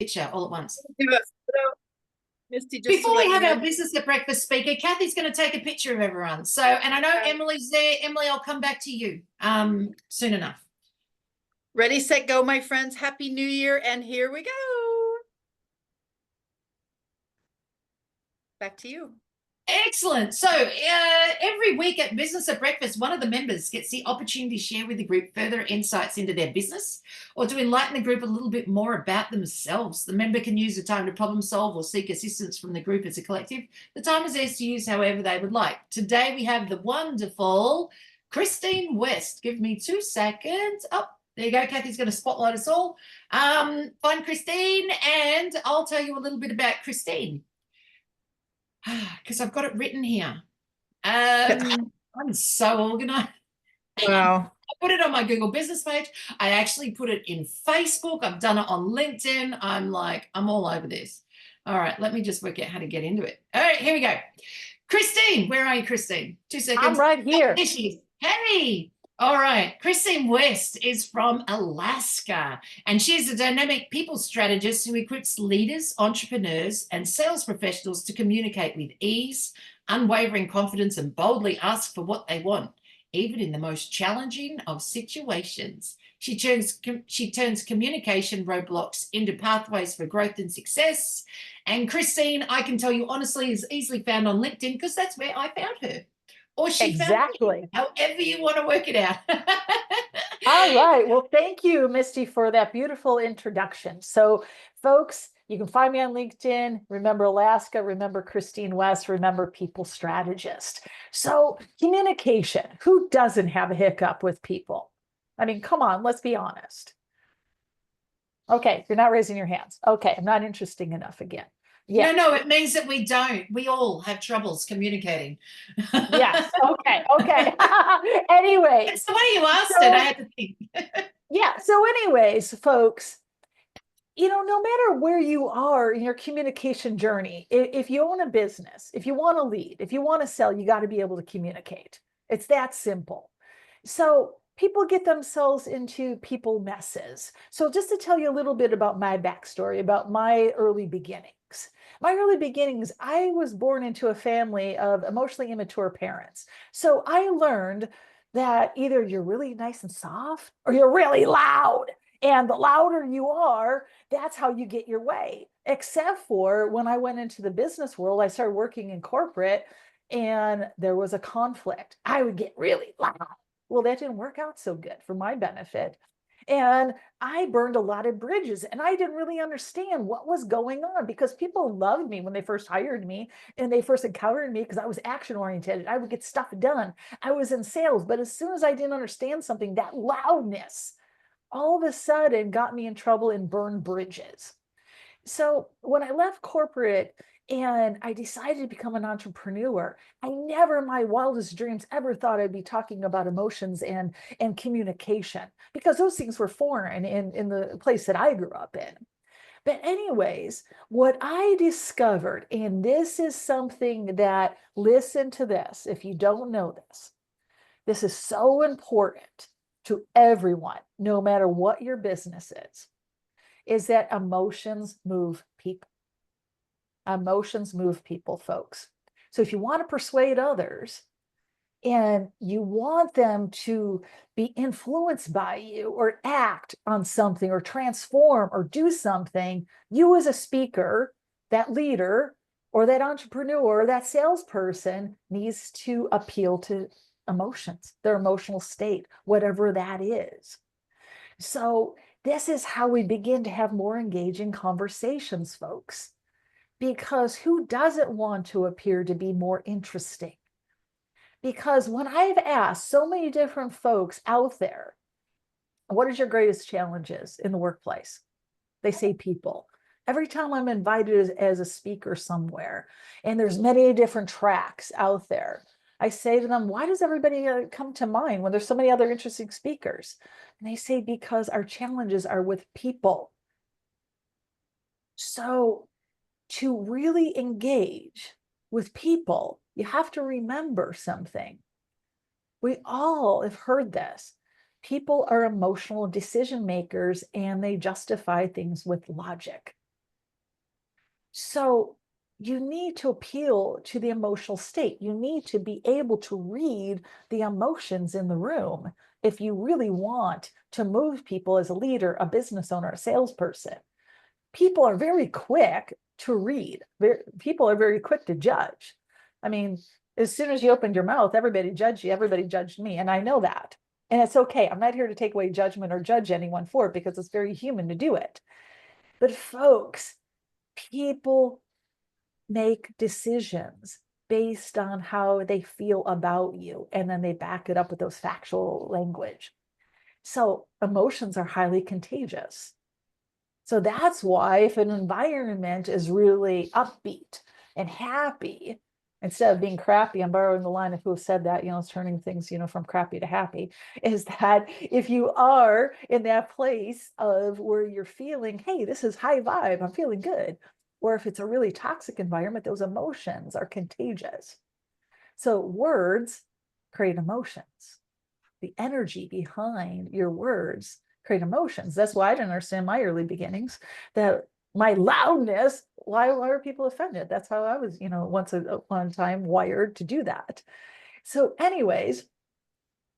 picture all at once. Do a photo, Misty, just to Before we let you have know. our business at breakfast speaker, Kathy's going to take a picture of everyone. So, and I know Emily's there. Emily, I'll come back to you soon enough. Ready, set, go, my friends. Happy New Year. And here we go. Back to you. Excellent. So every week at Business at Breakfast, one of the members gets the opportunity to share with the group further insights into their business or to enlighten the group a little bit more about themselves. The member can use the time to problem solve or seek assistance from the group as a collective. The time is theirs to use however they would like. Today we have the wonderful Christine West. Give me 2 seconds. Oh, there you go. Kathy's going to spotlight us all. Find Christine, and I'll tell you a little bit about Christine, because I've got it written here. I'm so organized. Wow. I put it on my Google business page. I actually put it in Facebook. I've done it on LinkedIn. I'm all over this. All right, let me just work out how to get into it. All right, here we go. Christine, where are you, Christine? 2 seconds. I'm right here. There she is. Hey. All right. Christine West is from Alaska, and she's a dynamic people strategist who equips leaders, entrepreneurs, and sales professionals to communicate with ease, unwavering confidence, and boldly ask for what they want, even in the most challenging of situations. She turns communication roadblocks into pathways for growth and success. And Christine, I can tell you honestly, is easily found on LinkedIn because that's where I found her. Or she found me, however you want to work it out. All right. Well, thank you, Misty, for that beautiful introduction. So, folks, you can find me on LinkedIn. Remember Alaska, remember Christine West, remember People Strategist. So, communication, who doesn't have a hiccup with people? I mean, come on, let's be honest. Okay, you're not raising your hands. Okay, I'm not interesting enough again. Yeah. No, it means that we don't. We all have troubles communicating. Yes. Okay. Okay. Anyways. It's the way you asked it. I had to think. Yeah. So anyways, folks, no matter where you are in your communication journey, if you own a business, if you want to lead, if you want to sell, you got to be able to communicate. It's that simple. So people get themselves into people messes. So just to tell you a little bit about my backstory, about my early beginnings. My early beginnings, I was born into a family of emotionally immature parents. So I learned that either you're really nice and soft or you're really loud. And the louder you are, that's how you get your way. Except for when I went into the business world, I started working in corporate and there was a conflict. I would get really loud. Well, that didn't work out so good for my benefit. And I burned a lot of bridges and I didn't really understand what was going on because people loved me when they first hired me and they first encountered me because I was action oriented. I would get stuff done. I was in sales, but as soon as I didn't understand something, that loudness all of a sudden got me in trouble and burned bridges. So when I left corporate and I decided to become an entrepreneur, I never in my wildest dreams ever thought I'd be talking about emotions and communication because those things were foreign in the place that I grew up in. But anyways, what I discovered, and this is something that, listen to this, if you don't know this is so important to everyone, no matter what your business is that emotions move people. Emotions move people, folks. So if you want to persuade others and you want them to be influenced by you or act on something or transform or do something, you as a speaker, that leader or that entrepreneur, that salesperson needs to appeal to emotions, their emotional state, whatever that is. So this is how we begin to have more engaging conversations, folks, because who doesn't want to appear to be more interesting? Because when I've asked so many different folks out there, what is your greatest challenges in the workplace? They say people. Every time I'm invited as a speaker somewhere, and there's many different tracks out there, I say to them, why does everybody come to mind when there's so many other interesting speakers? And they say, because our challenges are with people. So to really engage with people, you have to remember something. We all have heard this. People are emotional decision makers and they justify things with logic. So you need to appeal to the emotional state. You need to be able to read the emotions in the room if you really want to move people as a leader, a business owner, a salesperson. People are very quick to read. People are very quick to judge. I mean, as soon as you opened your mouth, everybody judged you, everybody judged me. And I know that. And it's okay. I'm not here to take away judgment or judge anyone for it because it's very human to do it. But folks, people make decisions based on how they feel about you, and then they back it up with those factual language. So emotions are highly contagious. So that's why if an environment is really upbeat and happy, instead of being crappy, I'm borrowing the line of who said that, it's turning things, from crappy to happy, is that if you are in that place of where you're feeling, hey, this is high vibe, I'm feeling good. Or if it's a really toxic environment, those emotions are contagious. So words create emotions. The energy behind your words create emotions. That's why I didn't understand my early beginnings, that my loudness, why are people offended? That's how I was, one time wired to do that. So anyways,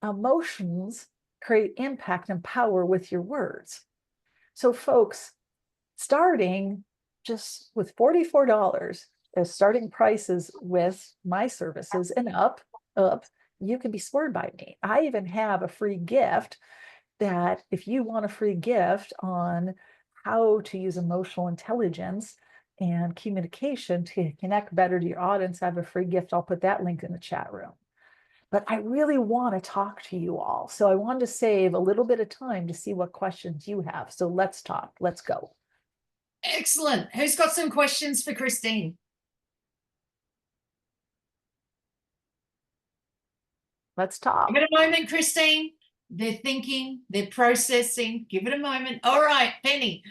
emotions create impact and power with your words. So folks, starting just with $44 as starting prices with my services and up, you can be scored by me. I even have a free gift that if you want a free gift on how to use emotional intelligence and communication to connect better to your audience, I have a free gift. I'll put that link in the chat room. But I really want to talk to you all. So I wanted to save a little bit of time to see what questions you have. So let's talk. Let's go. Excellent. Who's got some questions for Christine? Let's talk. Give it a moment, Christine. They're thinking, they're processing. Give it a moment. All right, Penny.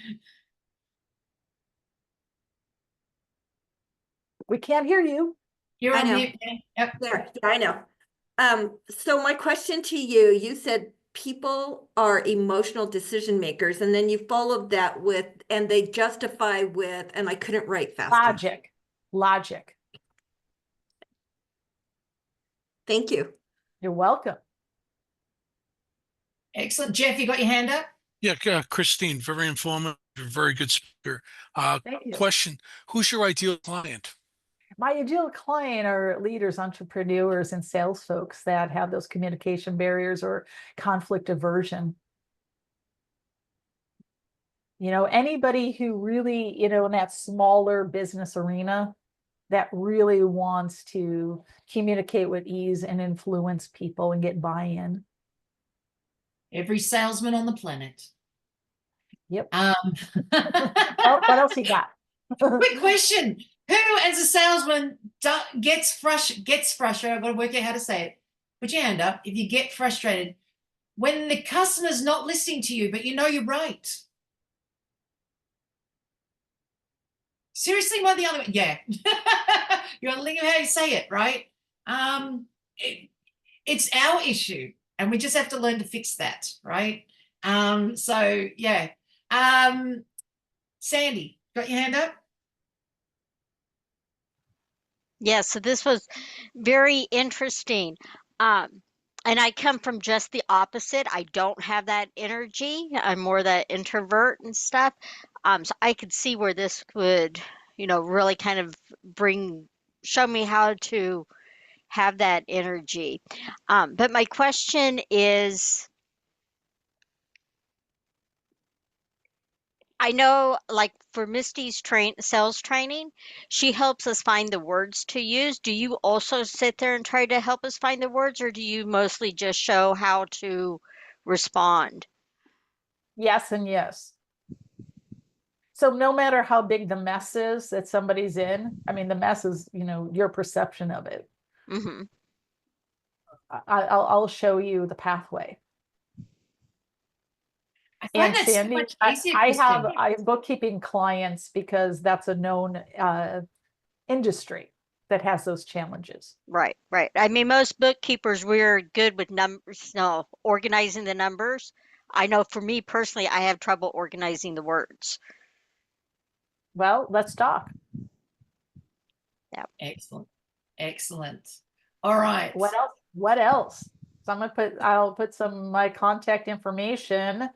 We can't hear you. You're I on know. mute, Penny. Yep. There, yeah, I know. So my question to you, you said people are emotional decision makers, and then you followed that with, and they justify with, and I couldn't write fast enough. Logic. Thank you. You're welcome. Excellent. Jeff, you got your hand up? Yeah, Christine, very informative, very good speaker. Thank you. Question, who's your ideal client? My ideal client are leaders, entrepreneurs, and sales folks that have those communication barriers or conflict aversion. Anybody who really, in that smaller business arena that really wants to communicate with ease and influence people and get buy-in. Every salesman on the planet. Yep. Well, what else you got? quick question. Who, as a salesman, gets frustrated? I've got to work out how to say it. Put your hand up if you get frustrated when the customer's not listening to you, but you're right. Seriously, what the other way? Yeah. You're thinking how you say it, right? It's our issue, and we just have to learn to fix that, right? So yeah. Sandy, got your hand up? Yeah, so this was very interesting. And I come from just the opposite. I don't have that energy. I'm more that introvert and stuff. So I could see where this would, really kind of show me how to have that energy. But my question is, I know, like for Misty's sales training, she helps us find the words to use. Do you also sit there and try to help us find the words, or do you mostly just show how to respond? Yes and yes. So no matter how big the mess is that somebody's in, I mean, the mess is, your perception of it. Mm-hmm. I'll show you the pathway. And Sandy, so much easier, I have Christine. bookkeeping clients because that's a known industry that has those challenges. Right. I mean, most bookkeepers, we're good with numbers, organizing the numbers. I know for me personally, I have trouble organizing the words. Well, let's talk. Excellent. Excellent. All right. What else? What else? So I'll put some of my contact information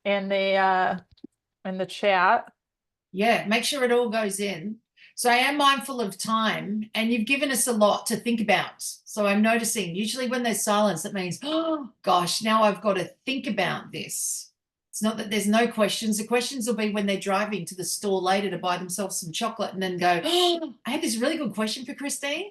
in the chat. Yeah, make sure it all goes in. So I am mindful of time, and you've given us a lot to think about. So I'm noticing usually when there's silence, that means, oh gosh, now I've got to think about this. It's not that there's no questions. The questions will be when they're driving to the store later to buy themselves some chocolate and then go, oh, I had this really good question for Christine.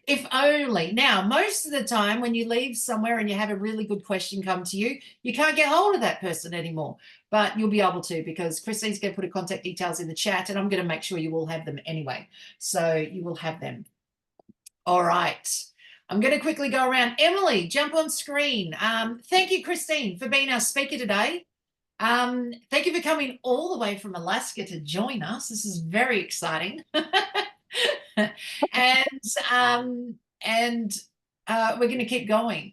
If only. Now, most of the time when you leave somewhere and you have a really good question come to you, you can't get hold of that person anymore, but you'll be able to, because Christine's going to put her contact details in the chat, and I'm going to make sure you all have them anyway. So you will have them. All right. I'm going to quickly go around. Emily, jump on screen. Thank you, Christine, for being our speaker today. Thank you for coming all the way from Alaska to join us. This is very exciting. and we're going to keep going.